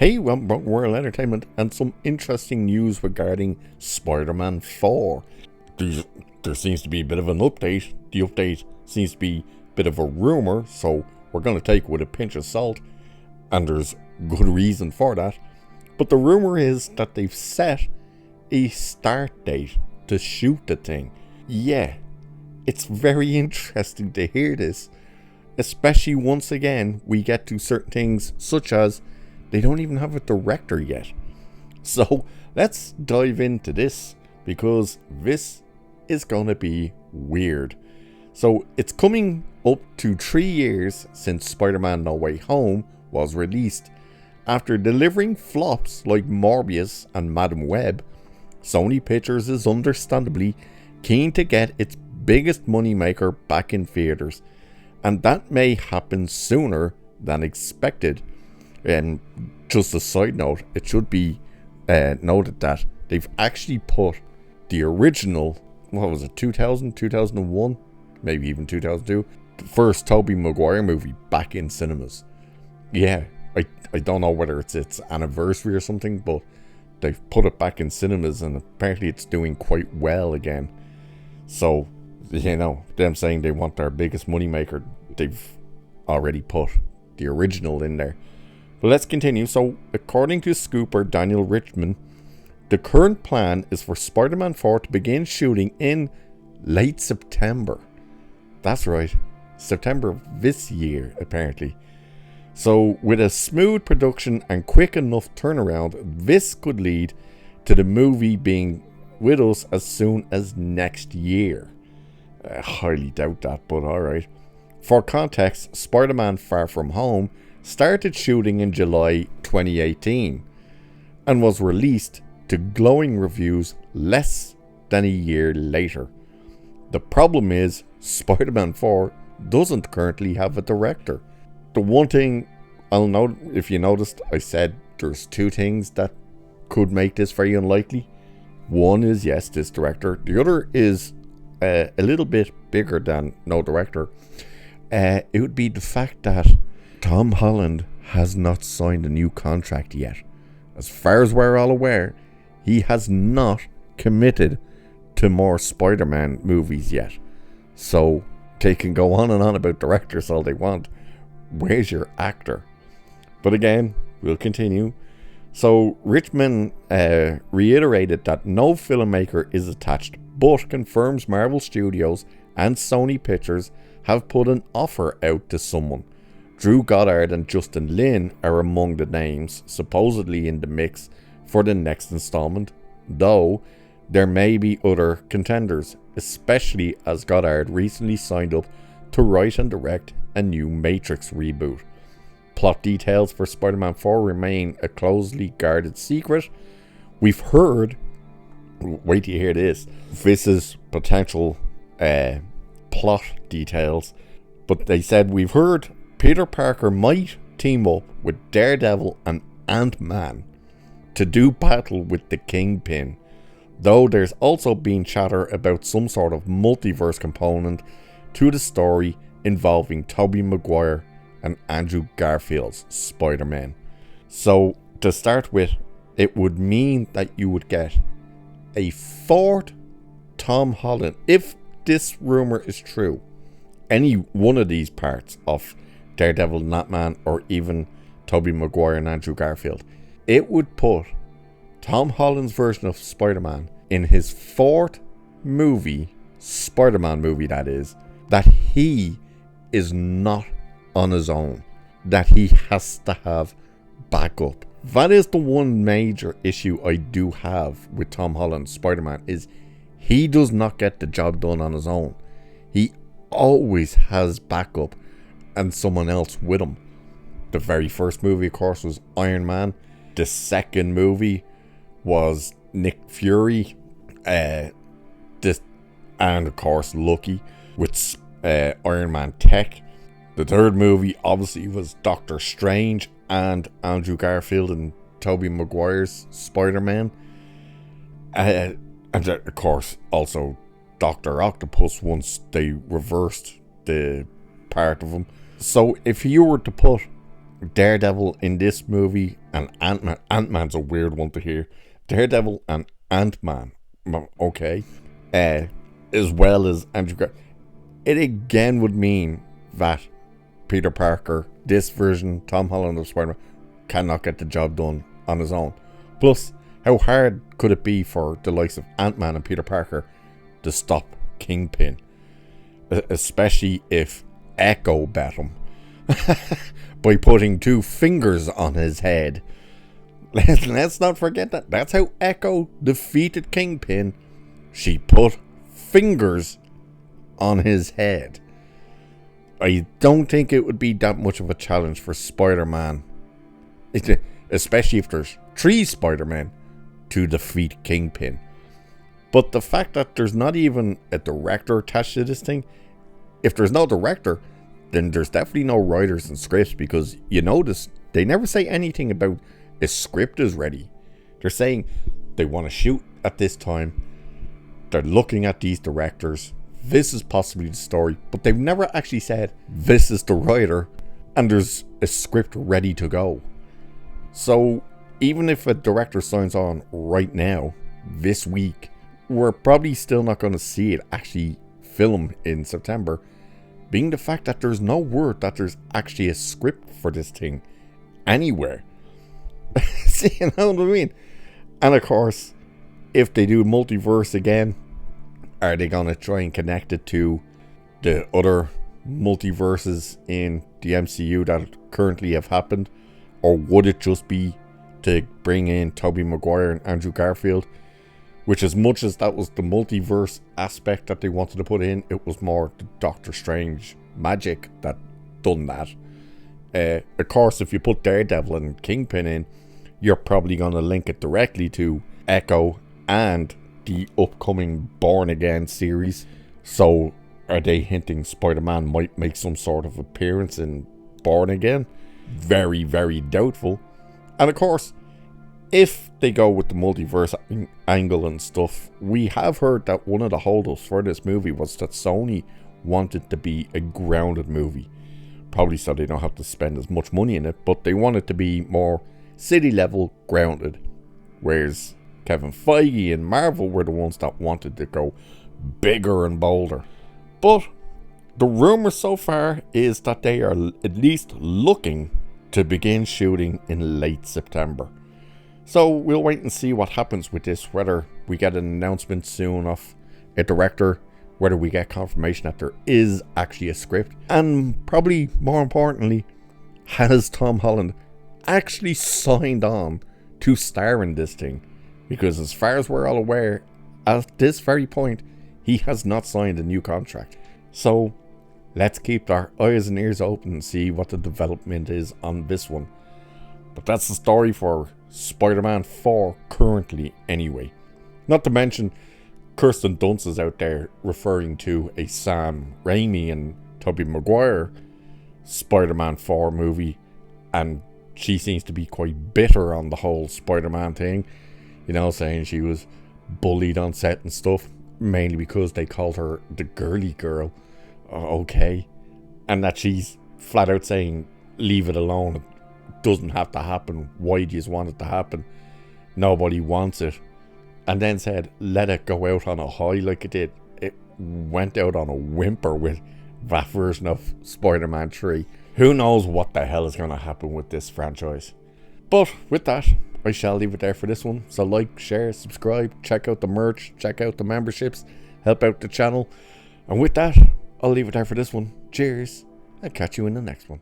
Hey, welcome back to World Entertainment and some interesting news regarding Spider-Man 4. There seems to be a bit of an update. The update seems to be a bit of a rumour, so we're going to take it with a pinch of salt, and there's good reason for that. But the rumour is that they've set a start date to shoot the thing. Yeah, it's very interesting to hear this, especially once again we get to certain things such as they don't even have a director yet. So let's dive into this, because this is going to be weird. So it's coming up to 3 years since Spider-Man No Way Home was released. After delivering flops like Morbius and Madam Web, Sony Pictures is understandably keen to get its biggest moneymaker back in theaters, and that may happen sooner than expected. And just a side note, it should be noted that they've actually put the original, 2000, 2001, maybe even 2002, the first Tobey Maguire movie back in cinemas. Yeah, I don't know whether it's its anniversary or something, but they've put it back in cinemas and apparently it's doing quite well again. So, them saying they want their biggest moneymaker, they've already put the original in there. But let's continue. So, according to scooper Daniel Richman, the current plan is for Spider-Man 4 to begin shooting in late September. That's right, September of this year, apparently. So, with a smooth production and quick enough turnaround, this could lead to the movie being with us as soon as next year. I highly doubt that, but alright. For context, Spider-Man Far From Home started shooting in July 2018 and was released to glowing reviews less than a year later. The problem is Spider-Man 4 doesn't currently have a director. The one thing I'll note, if you noticed, I said there's two things that could make this very unlikely. One is, yes, this director. The other is a little bit bigger than no director. It would be the fact that Tom Holland has not signed a new contract yet. As far as we're all aware, he has not committed to more Spider-Man movies yet. So they can go on and on about directors all they want. Where's your actor? But again, we'll continue. So Richman reiterated that no filmmaker is attached, but confirms Marvel Studios and Sony Pictures have put an offer out to someone. Drew Goddard and Justin Lin are among the names supposedly in the mix for the next installment, though there may be other contenders, especially as Goddard recently signed up to write and direct a new Matrix reboot. Plot details for Spider-Man 4 remain a closely guarded secret. We've heard, wait till you hear this, this is potential plot details, but they said we've heard Peter Parker might team up with Daredevil and Ant-Man to do battle with the Kingpin, though there's also been chatter about some sort of multiverse component to the story involving Tobey Maguire and Andrew Garfield's Spider-Man. So, to start with, it would mean that you would get a fourth Tom Holland. If this rumour is true, any one of these parts of Daredevil, Ant-Man, or even Tobey Maguire and Andrew Garfield, it would put Tom Holland's version of Spider-Man in his fourth movie, Spider-Man movie that is, that he is not on his own, that he has to have backup. That is the one major issue I do have with Tom Holland's Spider-Man, is he does not get the job done on his own. He always has backup and someone else with him. The very first movie, of course, was Iron Man. The second movie was Nick Fury. And of course, Lucky with Iron Man Tech. The third movie obviously was Doctor Strange and Andrew Garfield and Tobey Maguire's Spider-Man. And of course also Dr. Octopus once they reversed the part of him. So if you were to put Daredevil in this movie and Ant-Man. Ant-Man's a weird one to hear. Daredevil and Ant-Man, okay, as well as Andrew Garfield. It again would mean that Peter Parker, this version, Tom Holland of Spider-Man, cannot get the job done on his own. Plus, how hard could it be for the likes of Ant-Man and Peter Parker to stop Kingpin? Especially if Echo bet him by putting 2 fingers on his head. Let's not forget that. That's how Echo defeated Kingpin. She put fingers on his head. I don't think it would be that much of a challenge for Spider-Man, especially if there's 3 Spider-Men, to defeat Kingpin. But the fact that there's not even a director attached to this thing, if there's no director, then there's definitely no writers and scripts, because you notice they never say anything about a script is ready. They're saying they want to shoot at this time, they're looking at these directors, this is possibly the story, but they've never actually said this is the writer and there's a script ready to go. So even if a director signs on right now, this week, we're probably still not going to see it actually film in September, being the fact that there's no word that there's actually a script for this thing anywhere. See, you know what I mean? And of course, if they do Multiverse again, are they going to try and connect it to the other multiverses in the MCU that currently have happened? Or would it just be to bring in Tobey Maguire and Andrew Garfield? Which, as much as that was the multiverse aspect that they wanted to put in, it was more the Doctor Strange magic that done that. Of course, if you put Daredevil and Kingpin in, you're probably going to link it directly to Echo and the upcoming Born Again series. So are they hinting Spider-Man might make some sort of appearance in Born Again? Very, very doubtful. And of course, if they go with the multiverse angle and stuff, we have heard that one of the holdups for this movie was that Sony wanted to be a grounded movie. Probably so they don't have to spend as much money in it, but they want it to be more city level grounded. Whereas Kevin Feige and Marvel were the ones that wanted to go bigger and bolder. But the rumor so far is that they are at least looking to begin shooting in late September. So we'll wait and see what happens with this, whether we get an announcement soon of a director, whether we get confirmation that there is actually a script, and probably more importantly, has Tom Holland actually signed on to star in this thing? Because as far as we're all aware, at this very point, he has not signed a new contract. So let's keep our eyes and ears open and see what the development is on this one. But that's the story for Spider-Man 4 currently anyway. Not to mention, Kirsten Dunst is out there referring to a Sam Raimi and Tobey Maguire Spider-Man 4 movie, and she seems to be quite bitter on the whole Spider-Man thing. You know, saying she was bullied on set and stuff, mainly because they called her the girly girl. Okay. And that she's flat out saying, leave it alone. It doesn't have to happen. Why do you want it to happen? Nobody wants it. And then said, let it go out on a high like it did. It went out on a whimper with that version of Spider-Man 3. Who knows what the hell is going to happen with this franchise. But with that, I shall leave it there for this one. So like, share, subscribe, check out the merch, check out the memberships, help out the channel. And with that, I'll leave it there for this one. Cheers, and catch you in the next one.